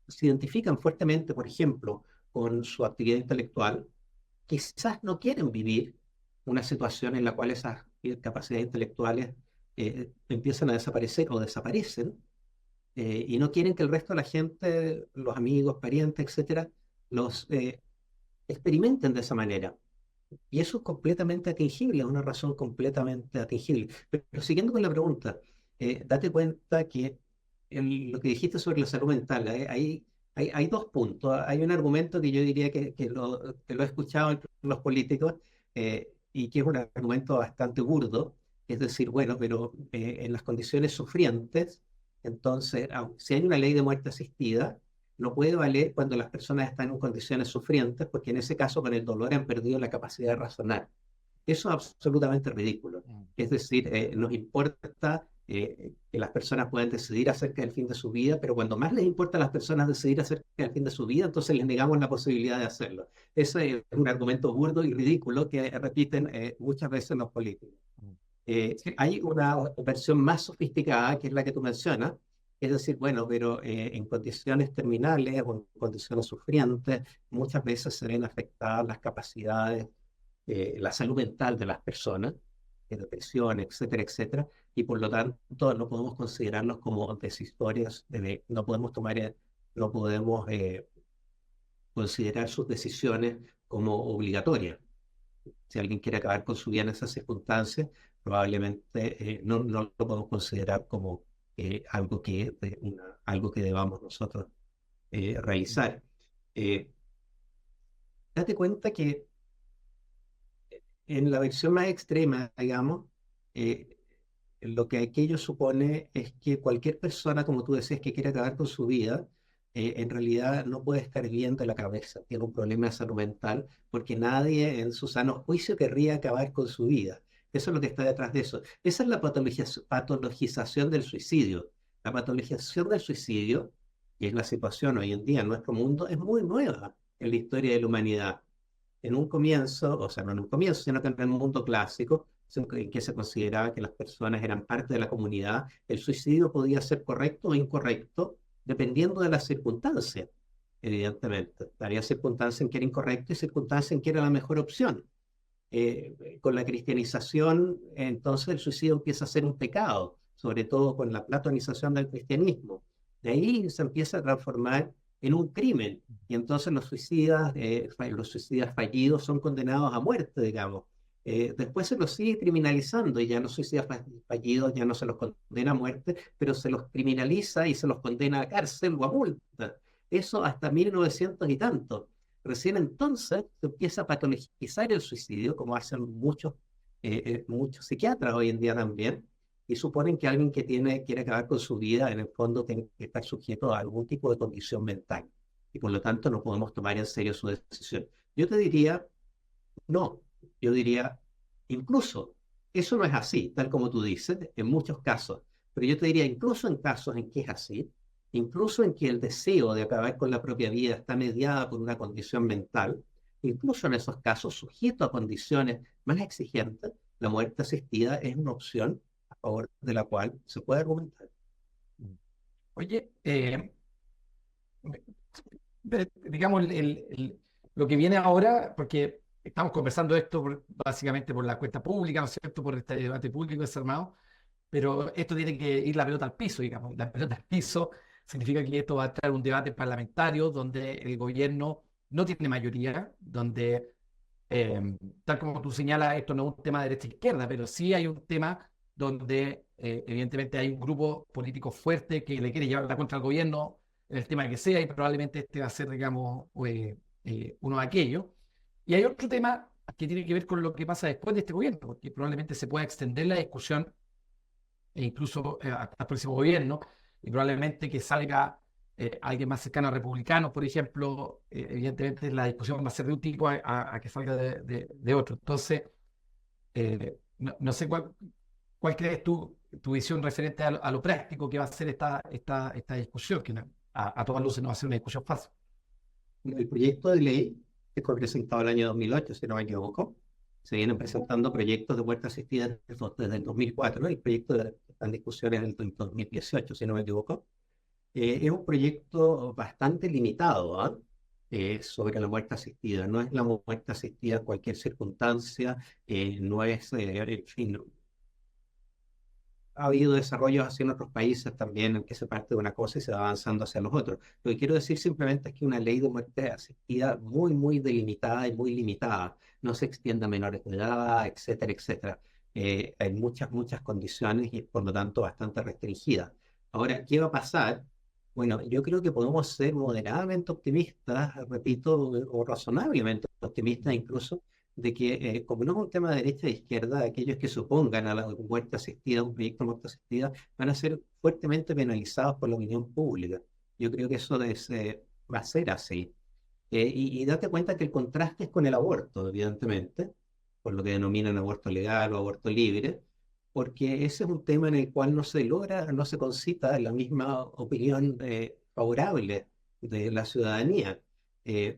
se identifican fuertemente, por ejemplo, con su actividad intelectual, quizás no quieren vivir una situación en la cual esas capacidades intelectuales empiezan a desaparecer o desaparecen, y no quieren que el resto de la gente, los amigos, parientes, etcétera, los experimenten de esa manera. Y eso es completamente atingible, es una razón completamente atingible. Pero siguiendo con la pregunta, date cuenta que lo que dijiste sobre la salud mental, hay dos puntos. Hay un argumento que yo diría que lo he escuchado entre los políticos, y que es un argumento bastante burdo, es decir, bueno, pero en las condiciones sufrientes, entonces, si hay una ley de muerte asistida, no puede valer cuando las personas están en condiciones sufrientes, porque en ese caso con el dolor han perdido la capacidad de razonar. Eso es absolutamente ridículo. Mm. Es decir, nos importa que las personas puedan decidir acerca del fin de su vida, pero cuando más les importa a las personas decidir acerca del fin de su vida, entonces les negamos la posibilidad de hacerlo. Ese es un argumento burdo y ridículo que repiten muchas veces los políticos. Mm. Sí, Hay una versión más sofisticada, que es la que tú mencionas, es decir, bueno, pero en condiciones terminales o en condiciones sufrientes, muchas veces se ven afectadas las capacidades, la salud mental de las personas, depresión, etcétera, etcétera, y por lo tanto no podemos considerarlos como decisorios, no podemos no podemos considerar sus decisiones como obligatorias. Si alguien quiere acabar con su vida en esas circunstancias, probablemente no lo podemos considerar como algo que debamos nosotros mm, realizar. Eh, Date cuenta que en la versión más extrema, digamos, eh, lo que aquello supone es que cualquier persona, como tú decías, que quiere acabar con su vida, en realidad no puede estar bien de la cabeza, tiene un problema de salud mental, porque nadie en su sano juicio querría acabar con su vida. Eso es lo que está detrás de eso. Esa es la patologización del suicidio. La patologización del suicidio, que es la situación hoy en día en nuestro mundo, es muy nueva en la historia de la humanidad. En un comienzo, o sea, no en un comienzo, sino que en el mundo clásico, en que se consideraba que las personas eran parte de la comunidad, el suicidio podía ser correcto o incorrecto dependiendo de las circunstancias, evidentemente. Había circunstancias en que era incorrecto y circunstancias en que era la mejor opción. Con la cristianización, entonces el suicidio empieza a ser un pecado, sobre todo con la platonización del cristianismo. De ahí se empieza a transformar en un crimen, y entonces los suicidas fallidos son condenados a muerte, digamos. Después se los sigue criminalizando y ya los suicidas fallidos ya no se los condena a muerte, pero se los criminaliza y se los condena a cárcel o a multa. Eso hasta 1900 y tanto. Recién entonces se empieza a patologizar el suicidio, como hacen muchos psiquiatras hoy en día también, y suponen que alguien que quiere acabar con su vida, en el fondo tiene que estar sujeto a algún tipo de condición mental, y por lo tanto no podemos tomar en serio su decisión. Yo te diría, no, yo diría, incluso, eso no es así, tal como tú dices, en muchos casos, pero yo te diría, incluso en casos en que es así, incluso en que el deseo de acabar con la propia vida está mediada por una condición mental, incluso en esos casos, sujeto a condiciones más exigentes, la muerte asistida es una opción a favor de la cual se puede argumentar. mm. Oye, digamos, lo que viene ahora, porque estamos conversando esto básicamente por la cuenta pública, ¿no es cierto?, por este debate público desarmado, pero esto tiene que ir la pelota al piso, digamos, la pelota al piso significa que esto va a entrar un debate parlamentario donde el gobierno no tiene mayoría, donde, tal como tú señalas, esto no es un tema de derecha e izquierda, pero sí hay un tema donde evidentemente hay un grupo político fuerte que le quiere llevar la contra al gobierno en el tema que sea, y probablemente este va a ser, digamos, uno de aquellos. Y hay otro tema que tiene que ver con lo que pasa después de este gobierno, porque probablemente se pueda extender la discusión e incluso hasta el próximo gobierno, y probablemente que salga alguien más cercano a republicanos, por ejemplo. Evidentemente la discusión va a ser de un tipo a que salga de otro. Entonces, no sé cuál crees tú, tu visión referente a lo práctico que va a ser esta discusión, que a todas luces no va a ser una discusión fácil. El proyecto de ley que fue presentado el año 2008, si no me equivoco, se vienen presentando proyectos de muerte asistida desde el 2004, ¿no? El proyecto está en discusión en el 2018, si no me equivoco. Es un proyecto bastante limitado, ¿ah? Sobre la muerte asistida. No es la muerte asistida en cualquier circunstancia, no es, en fin, ha habido desarrollos así en otros países también, en que se parte de una cosa y se va avanzando hacia los otros. Lo que quiero decir simplemente es que una ley de muerte asistida muy, muy delimitada y muy limitada, no se extiende a menores de edad, etcétera, etcétera. Hay muchas condiciones y por lo tanto bastante restringida. Ahora, ¿qué va a pasar? Bueno, yo creo que podemos ser moderadamente optimistas, repito, o razonablemente optimistas incluso, de que como no es un tema de derecha e izquierda, aquellos que se opongan a la muerte asistida, un proyecto de muerte asistida, van a ser fuertemente penalizados por la opinión pública. Yo creo que eso va a ser así. Y date cuenta que el contraste es con el aborto, evidentemente, por lo que denominan aborto legal o aborto libre, porque ese es un tema en el cual no se logra, no se concita la misma opinión favorable de la ciudadanía. Eh,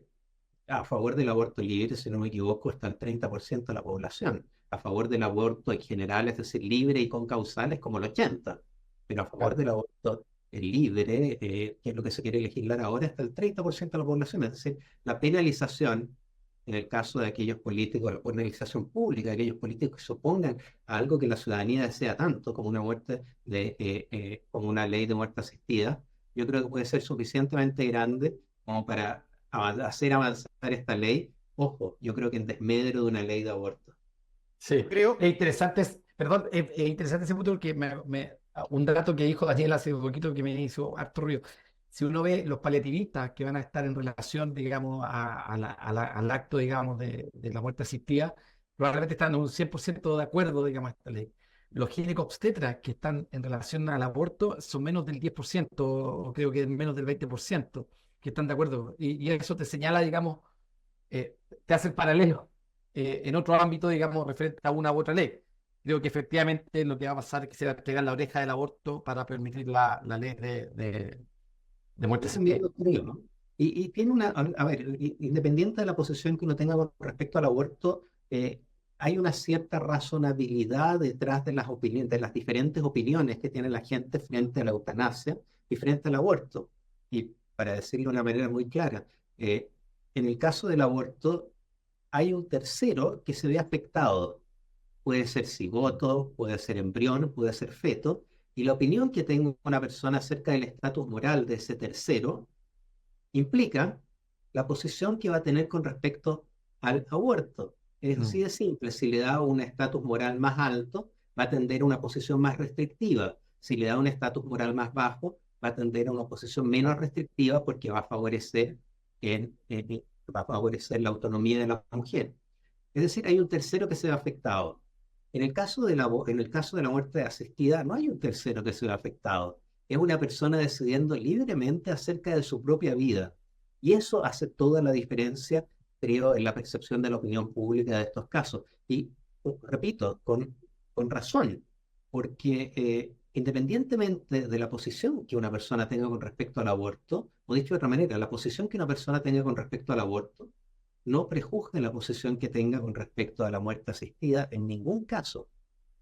a favor del aborto libre, si no me equivoco, está el 30% de la población. A favor del aborto en general, es decir, libre y con causales, como el 80%. Pero a favor Claro. del aborto libre, que es lo que se quiere legislar ahora, está el 30% de la población. Es decir, la penalización, en el caso de aquellos políticos, la penalización pública de aquellos políticos que se opongan a algo que la ciudadanía desea tanto, como una como una ley de muerte asistida, yo creo que puede ser suficientemente grande como para hacer avanzar esta ley. Ojo, yo creo que en desmedro de una ley de aborto. Sí, Creo, es interesante, perdón, es interesante ese punto porque un dato que dijo Daniel hace un poquito que me hizo harto ruido. Si uno ve los paliativistas que van a estar en relación, digamos, al acto, digamos, de la muerte asistida, probablemente están un 100% de acuerdo, digamos, a esta ley. Los ginecobstetras que están en relación al aborto son menos del 10%, o creo que menos del 20%, que están de acuerdo. Y eso te señala, digamos, te hace el paralelo en otro ámbito, digamos, referente a una u otra ley. Creo que efectivamente lo que va a pasar es que se va a pegar la oreja del aborto para permitir la ley de muerte Yo también asistida. lo creo, ¿no? Y tiene a ver, independiente de la posición que uno tenga con respecto al aborto, hay una cierta razonabilidad detrás de las opiniones, de las diferentes opiniones que tiene la gente frente a la eutanasia y frente al aborto. Y para decirlo de una manera muy clara, en el caso del aborto, hay un tercero que se ve afectado. Puede ser cigoto, puede ser embrión, puede ser feto, y la opinión que tenga una persona acerca del estatus moral de ese tercero implica la posición que va a tener con respecto al aborto. Es así Mm. de simple. Si le da un estatus moral más alto, va a tender a una posición más restrictiva. Si le da un estatus moral más bajo, va a tender a una posición menos restrictiva porque va a favorecer la autonomía de la mujer. Es decir, hay un tercero que se ve afectado. En el caso de la muerte asistida, no hay un tercero que se ve afectado. Es una persona decidiendo libremente acerca de su propia vida. Y eso hace toda la diferencia, creo, en la percepción de la opinión pública de estos casos. Y repito, con razón, porque independientemente de la posición que una persona tenga con respecto al aborto, o dicho de otra manera, la posición que una persona tenga con respecto al aborto, no prejuzgue la posición que tenga con respecto a la muerte asistida en ningún caso.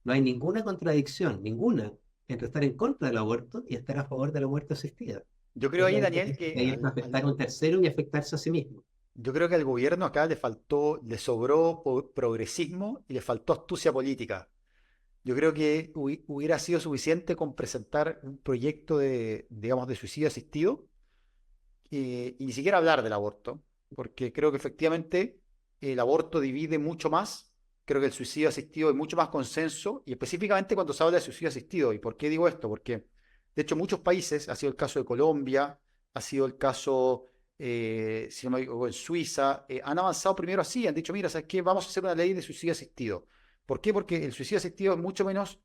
No hay ninguna contradicción, ninguna, entre estar en contra del aborto y estar a favor de la muerte asistida. yo creo Es ahí, la Daniel, diferencia que hay entre afectar a un tercero y afectarse a sí mismo. yo creo que al gobierno acá le sobró progresismo y le faltó astucia política. Yo creo que hubiera sido suficiente con presentar un proyecto de, digamos, de suicidio asistido y ni siquiera hablar del aborto, porque creo que efectivamente el aborto divide mucho más. Creo que el suicidio asistido hay mucho más consenso, y específicamente cuando se habla de suicidio asistido. ¿Y por qué digo esto? Porque, de hecho, muchos países, ha sido el caso de Colombia, ha sido el caso, si no me equivoco, en Suiza, han avanzado primero así, han dicho, mira, ¿sabes qué? Vamos a hacer una ley de suicidio asistido. ¿Por qué? Porque el suicidio asistido es mucho menos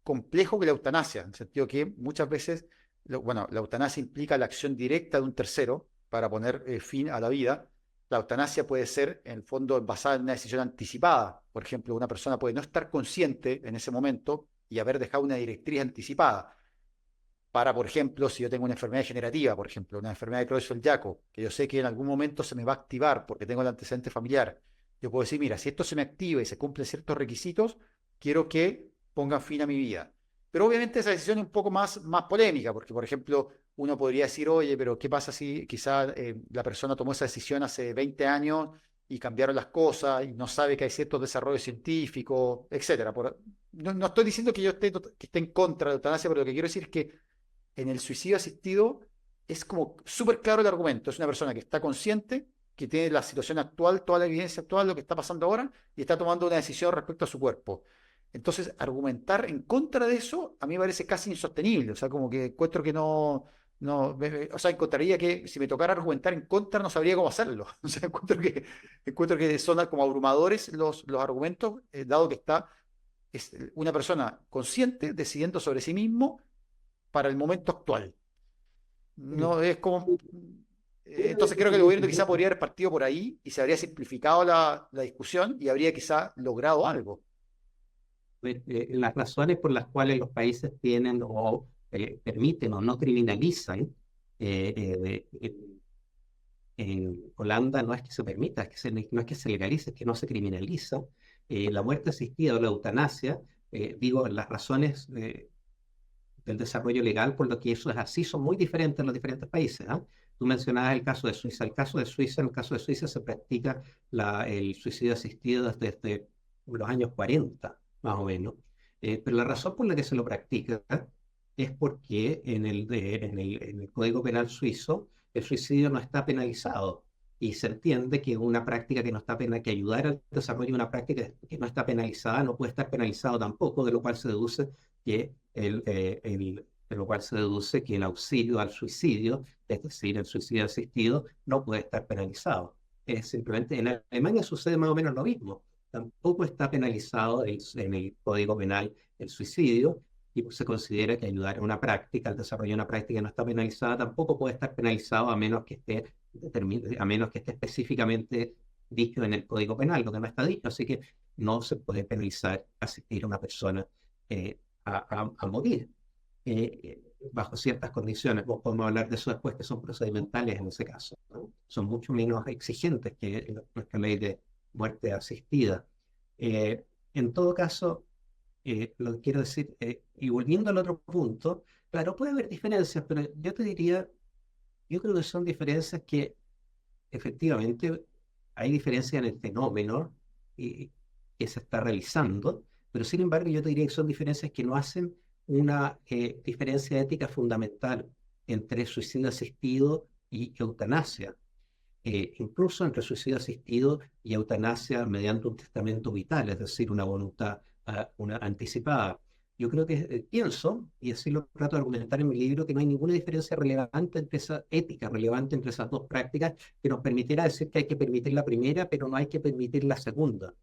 complejo que la eutanasia, en el sentido que muchas veces bueno, la eutanasia implica la acción directa de un tercero para poner fin a la vida. La eutanasia puede ser, en el fondo, basada en una decisión anticipada. Por ejemplo, una persona puede no estar consciente en ese momento y haber dejado una directriz anticipada. Para, por ejemplo, si yo tengo una enfermedad degenerativa, por ejemplo, una enfermedad de Creutzfeldt-Jakob, que yo sé que en algún momento se me va a activar porque tengo el antecedente familiar, yo puedo decir, mira, si esto se me activa y se cumplen ciertos requisitos, quiero que pongan fin a mi vida. Pero obviamente esa decisión es un poco más polémica, porque, por ejemplo, uno podría decir, oye, pero ¿qué pasa si quizá la persona tomó esa decisión hace 20 años y cambiaron las cosas y no sabe que hay ciertos desarrollos científicos, etcétera? No estoy diciendo que yo que esté en contra de la eutanasia, pero lo que quiero decir es que en el suicidio asistido es como súper claro el argumento. Es una persona que está consciente, que tiene la situación actual, toda la evidencia actual, lo que está pasando ahora, y está tomando una decisión respecto a su cuerpo. Entonces, argumentar en contra de eso a mí me parece casi insostenible. O sea, como que encuentro que o sea, encontraría que si me tocara argumentar en contra no sabría cómo hacerlo. O sea, encuentro que son como abrumadores los argumentos, dado que es una persona consciente decidiendo sobre sí mismo para el momento actual. No es como. Entonces creo que el gobierno quizá podría haber partido por ahí y se habría simplificado la discusión y habría quizá logrado algo. Las razones por las cuales los países tienen o permiten o no criminalizan, en Holanda no es que se permita, no es que se legalice, es que no se criminaliza. La muerte asistida o la eutanasia, digo, las razones del desarrollo legal por lo que eso es así son muy diferentes en los diferentes países, ¿ah? Tú mencionabas el caso de Suiza. En el caso de Suiza se practica el suicidio asistido desde los años 40, más o menos. Pero la razón por la que se lo practica es porque en el Código Penal suizo el suicidio no está penalizado y se entiende que una práctica que no está que ayudar al desarrollo de una práctica que no está penalizada no puede estar penalizado tampoco, de lo cual se deduce de lo cual se deduce que el auxilio al suicidio, es decir, el suicidio asistido, no puede estar penalizado. Es simplemente, en Alemania sucede más o menos lo mismo. Tampoco está penalizado en el Código Penal el suicidio, y pues se considera que ayudar a una práctica, al desarrollo de una práctica que no está penalizada, tampoco puede estar penalizado a menos que esté específicamente dicho en el Código Penal, lo que no está dicho. Así que no se puede penalizar asistir a una persona a morir bajo ciertas condiciones. Vos podemos hablar de eso después, que son procedimentales en ese caso, ¿no? Son mucho menos exigentes que nuestra ley de muerte asistida. En todo caso, lo que quiero decir, y volviendo al otro punto, claro, puede haber diferencias, pero yo te diría, yo creo que son diferencias que efectivamente hay diferencias en el fenómeno y, que se está realizando, pero sin embargo yo te diría que son diferencias que no hacen una diferencia ética fundamental entre suicidio asistido y eutanasia. Incluso entre suicidio asistido y eutanasia mediante un testamento vital, es decir, una voluntad una anticipada. Yo creo que pienso, y así lo trato de argumentar en mi libro, que no hay ninguna diferencia relevante entre esa ética relevante entre esas dos prácticas que nos permitiera decir que hay que permitir la primera, pero no hay que permitir la segunda.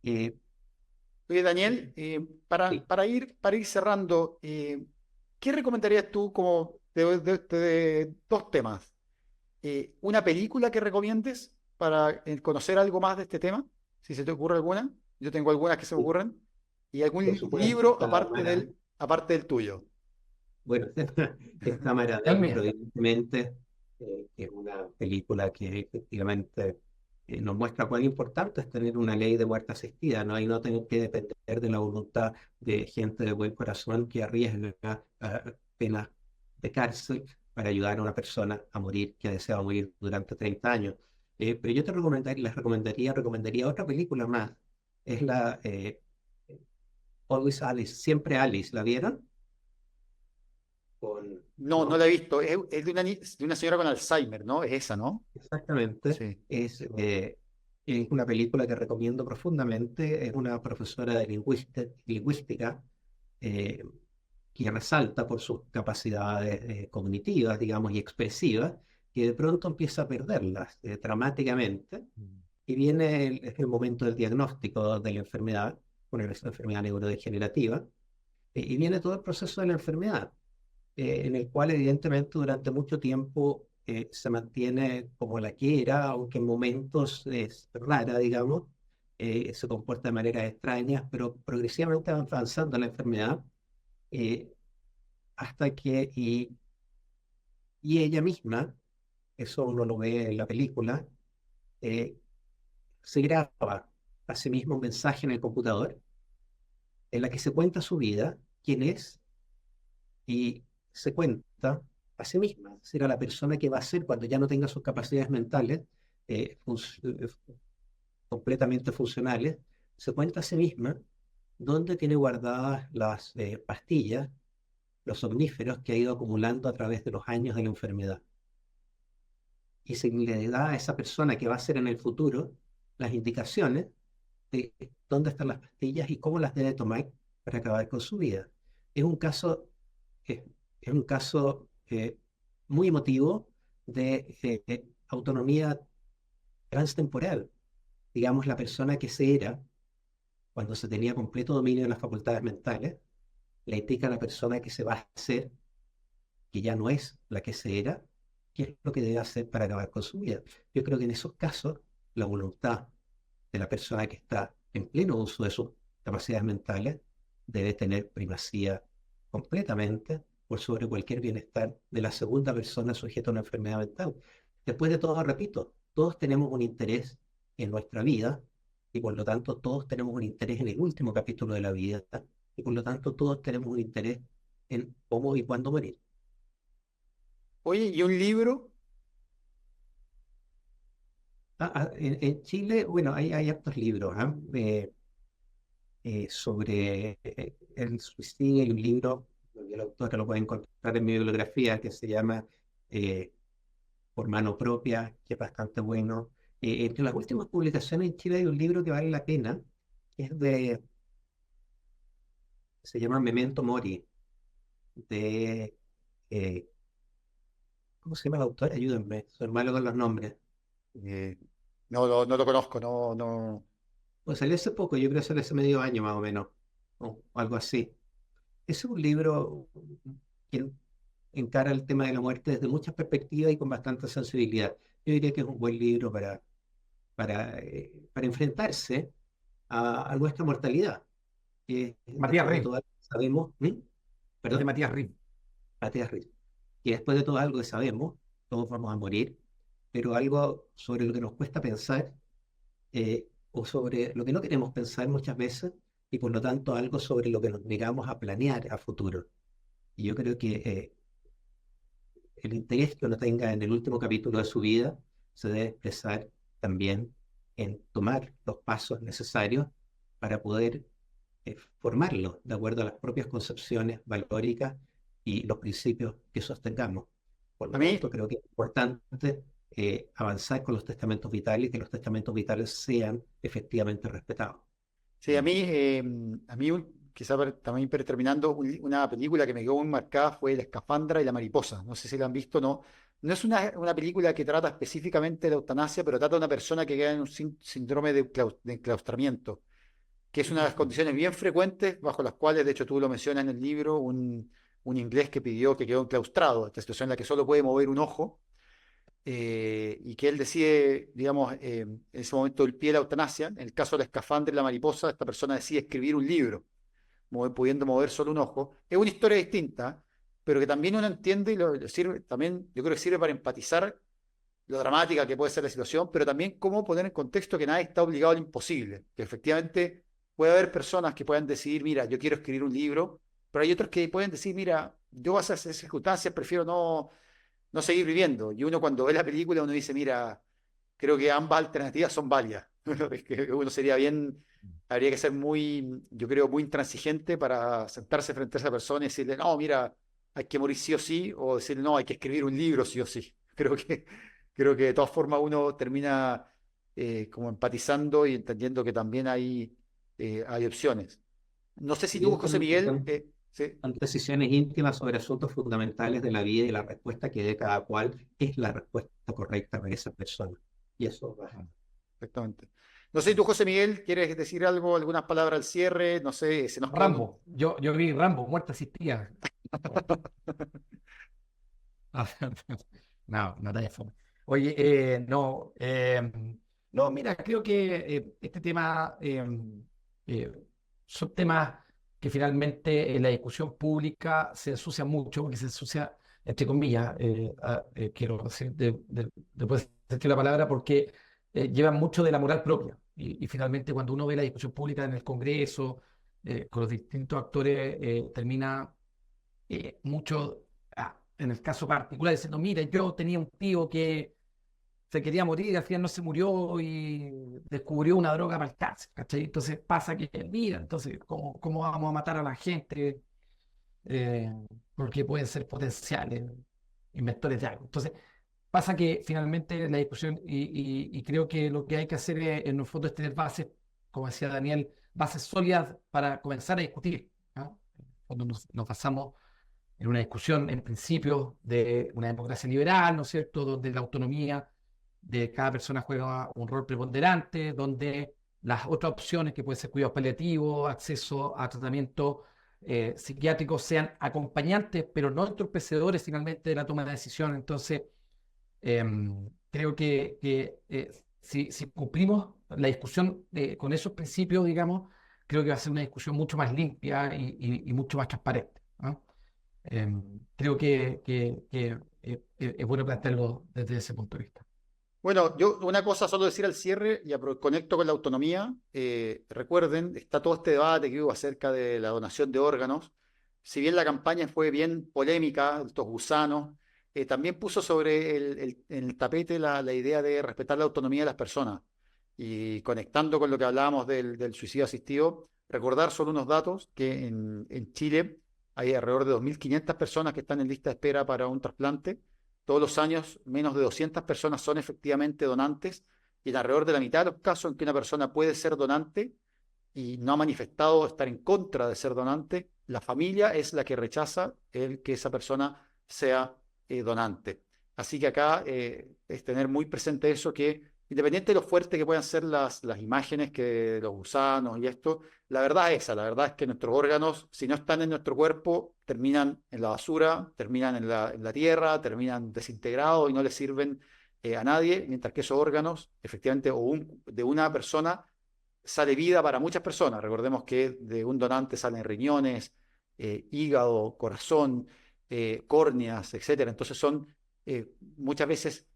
Oye, Daniel, Sí. para ir cerrando, ¿qué recomendarías tú como de dos temas? ¿Una película que recomiendes para conocer algo más de este tema? Si se te ocurre alguna. Yo tengo algunas que se me ocurren. ¿Y algún Por supuesto, libro está la Mara. aparte del tuyo? Bueno, está Mara También. Dentro, evidentemente, que es una película que efectivamente nos muestra cuán importante es tener una ley de muerte asistida, ¿no? Y no tener que depender de la voluntad de gente de buen corazón que arriesga penas de cárcel para ayudar a una persona a morir que ha deseado morir durante 30 años. Pero yo recomendaría otra película más. Es Always Alice, siempre Alice, ¿la vieron? No, no ¿No? la he visto. Es de una señora con Alzheimer, ¿no? Es esa, ¿no? Exactamente. Sí. Es una película que recomiendo profundamente. Es una profesora de lingüística eh, que resalta por sus capacidades cognitivas, digamos, y expresivas, que de pronto empieza a perderlas dramáticamente. Y viene el momento del diagnóstico de la enfermedad, una enfermedad neurodegenerativa, y viene todo el proceso de la enfermedad en el cual evidentemente durante mucho tiempo se mantiene como la que era, aunque en momentos es rara, digamos, se comporta de maneras extrañas, pero progresivamente va avanzando la enfermedad eh, hasta que, y ella misma, eso uno lo ve en la película, eh, se graba a sí misma un mensaje en el computador en la que se cuenta su vida, quién es, y se cuenta a sí misma, será la persona que va a ser cuando ya no tenga sus capacidades mentales eh, fun- eh, completamente funcionales, se cuenta a sí misma dónde tiene guardadas las pastillas, los somníferos que ha ido acumulando a través de los años de la enfermedad. Y se le da a esa persona que va a ser en el futuro las indicaciones de dónde están las pastillas y cómo las debe tomar para acabar con su vida. Es un caso es, es un caso muy emotivo de autonomía transtemporal. Digamos, la persona que se era cuando se tenía completo dominio de las facultades mentales, le indica a la persona que se va a hacer, que ya no es la que se era, qué es lo que debe hacer para acabar con su vida. Yo creo que en esos casos, la voluntad de la persona que está en pleno uso de sus capacidades mentales debe tener primacía completamente por sobre cualquier bienestar de la segunda persona sujeta a una enfermedad mental. Después de todo, repito, todos tenemos un interés en nuestra vida y por lo tanto todos tenemos un interés en el último capítulo de la vida y por lo tanto todos tenemos un interés en cómo y cuándo morir. Oye, ¿y un libro? En Chile, bueno, hay hartos libros, ¿ah? Sobre el suicidio. Hay un libro, el autor lo puede encontrar en mi bibliografía, que se llama eh, Por mano propia, que es bastante bueno. Entre las últimas publicaciones en Chile hay un libro que vale la pena, que se llama Memento Mori, de, eh, ¿cómo se llama el autor? Ayúdenme, soy malo con los nombres. Eh, no, no lo conozco, no, no. Pues salió hace poco, yo creo que salió hace medio año más o menos, o algo así. Es un libro que encara el tema de la muerte desde muchas perspectivas y con bastante sensibilidad. Yo diría que es un buen libro para enfrentarse a nuestra mortalidad, que Matías después de Rin, todo algo que sabemos, ¿Mm? es de Perdón, Matías Rin. Matías Ritz, que después de todo algo que sabemos, todos vamos a morir, pero algo sobre lo que nos cuesta pensar o sobre lo que no queremos pensar muchas veces y por lo tanto algo sobre lo que nos negamos a planear a futuro. Y yo creo que el interés que uno tenga en el último capítulo de su vida se debe expresar también en tomar los pasos necesarios para poder formarlo de acuerdo a las propias concepciones valóricas y los principios que sostengamos. Por A lo mí, tanto, creo que es importante avanzar con los testamentos vitales y que los testamentos vitales sean efectivamente respetados. sí, a mí también terminando, una película que me quedó muy marcada fue La escafandra y la mariposa. No sé si la han visto o no. No es una película que trata específicamente de la eutanasia, pero trata de una persona que queda en un síndrome de enclaustramiento, que es una de las condiciones bien frecuentes bajo las cuales, de hecho tú lo mencionas en el libro, un inglés que pidió que quedó enclaustrado, esta situación en la que solo puede mover un ojo, y que él decide, digamos, en ese momento el pie de la eutanasia. En el caso de la escafandra y la mariposa, esta persona decide escribir un libro, pudiendo mover solo un ojo. Es una historia distinta, pero que también uno entiende y lo sirve, también yo creo que sirve para empatizar lo dramática que puede ser la situación, pero también cómo poner en contexto que nadie está obligado al imposible, que efectivamente puede haber personas que puedan decidir, mira, yo quiero escribir un libro, pero hay otros que pueden decir, mira, yo a esas circunstancias prefiero no seguir viviendo. Y uno cuando ve la película, uno dice, mira, creo que ambas alternativas son válidas. Es que uno sería bien, habría que ser muy, yo creo, muy intransigente para sentarse frente a esa persona y decirle, no, mira, hay que morir sí o sí, o decirle, no, hay que escribir un libro sí o sí. Creo que de todas formas uno termina como empatizando y entendiendo que también hay opciones. No sé si tú, José Miguel, Evidentemente, sí. son decisiones íntimas sobre asuntos fundamentales de la vida y la respuesta que dé cada cual es la respuesta correcta para esa persona. Y eso va. Exactamente. No sé si tú, José Miguel, quieres decir algo, algunas palabras al cierre, no sé, se nos quedó. Rambo, yo vi Rambo, muerte asistida. No, no te fome. Oye, no, mira, creo que este tema eh, son temas que finalmente en la discusión pública se ensucian mucho, porque se ensucia, entre comillas, quiero decir, después de sentir la palabra, porque llevan mucho de la moral propia. Y finalmente cuando uno ve la discusión pública en el Congreso, con los distintos actores, termina mucho, en el caso particular, diciendo, mira, yo tenía un tío que se quería morir y al final no se murió y descubrió una droga para el cáncer, ¿cachai? Entonces pasa que, mira, entonces, ¿cómo vamos a matar a la gente? Eh, Porque pueden ser potenciales inventores de algo. Entonces, pasa que finalmente la discusión, y creo que lo que hay que hacer es, en el fondo, es tener bases, como decía Daniel, bases sólidas para comenzar a discutir, ¿no? Cuando nos basamos en una discusión, en principio, de una democracia liberal, ¿no es cierto?, donde la autonomía de cada persona juega un rol preponderante, donde las otras opciones, que pueden ser cuidados paliativos, acceso a tratamiento psiquiátrico, sean acompañantes, pero no entorpecedores finalmente de la toma de decisión. Entonces, creo que si cumplimos la discusión con esos principios, digamos, creo que va a ser una discusión mucho más limpia y mucho más transparente, ¿no? Creo que es bueno plantearlo desde ese punto de vista. Bueno, yo una cosa solo decir al cierre y conecto con la autonomía. Recuerden, está todo este debate que hubo acerca de la donación de órganos. Si bien la campaña fue bien polémica, estos gusanos, también puso sobre en el tapete la idea de respetar la autonomía de las personas. Y conectando con lo que hablábamos del suicidio asistido, recordar solo unos datos, que en Chile hay alrededor de 2.500 personas que están en lista de espera para un trasplante. Todos los años, menos de 200 personas son efectivamente donantes, y en alrededor de la mitad de los casos en que una persona puede ser donante y no ha manifestado estar en contra de ser donante, la familia es la que rechaza el que esa persona sea donante. Así que acá es tener muy presente eso, que independiente de lo fuerte que puedan ser las imágenes que de los gusanos y esto, la verdad es esa, la verdad es que nuestros órganos, si no están en nuestro cuerpo, terminan en la basura, terminan en la tierra, terminan desintegrados y no les sirven a nadie, mientras que esos órganos, efectivamente, de una persona sale vida para muchas personas. Recordemos que de un donante salen riñones, hígado, corazón, córneas, etcétera. Entonces son muchas veces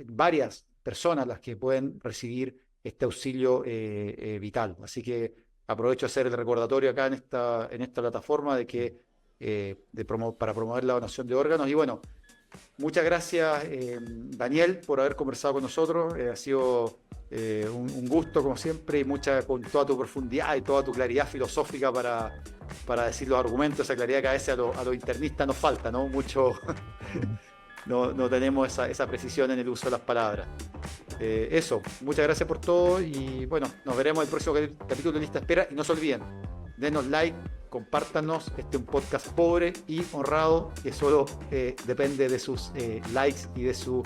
varias personas las que pueden recibir este auxilio vital. Así que aprovecho a hacer el recordatorio acá en esta plataforma de que para promover la donación de órganos. Y bueno, muchas gracias, Daniel, por haber conversado con nosotros. Ha sido un gusto, como siempre, y con toda tu profundidad y toda tu claridad filosófica para decir los argumentos, esa claridad que a veces a los internistas nos falta, ¿no? Mucho. No tenemos esa precisión en el uso de las palabras. Eso, muchas gracias por todo y bueno, nos veremos en el próximo capítulo de Lista Espera. Y no se olviden, denos like, compártanos. Este es un podcast pobre y honrado que solo depende de sus likes y de su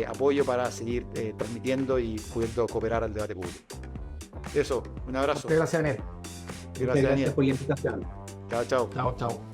apoyo para seguir transmitiendo y pudiendo cooperar al debate público. Eso, un abrazo. Muchas gracias, Daniel. Gracias, Daniel. Por la invitación. Chao, chao. Chao, chao.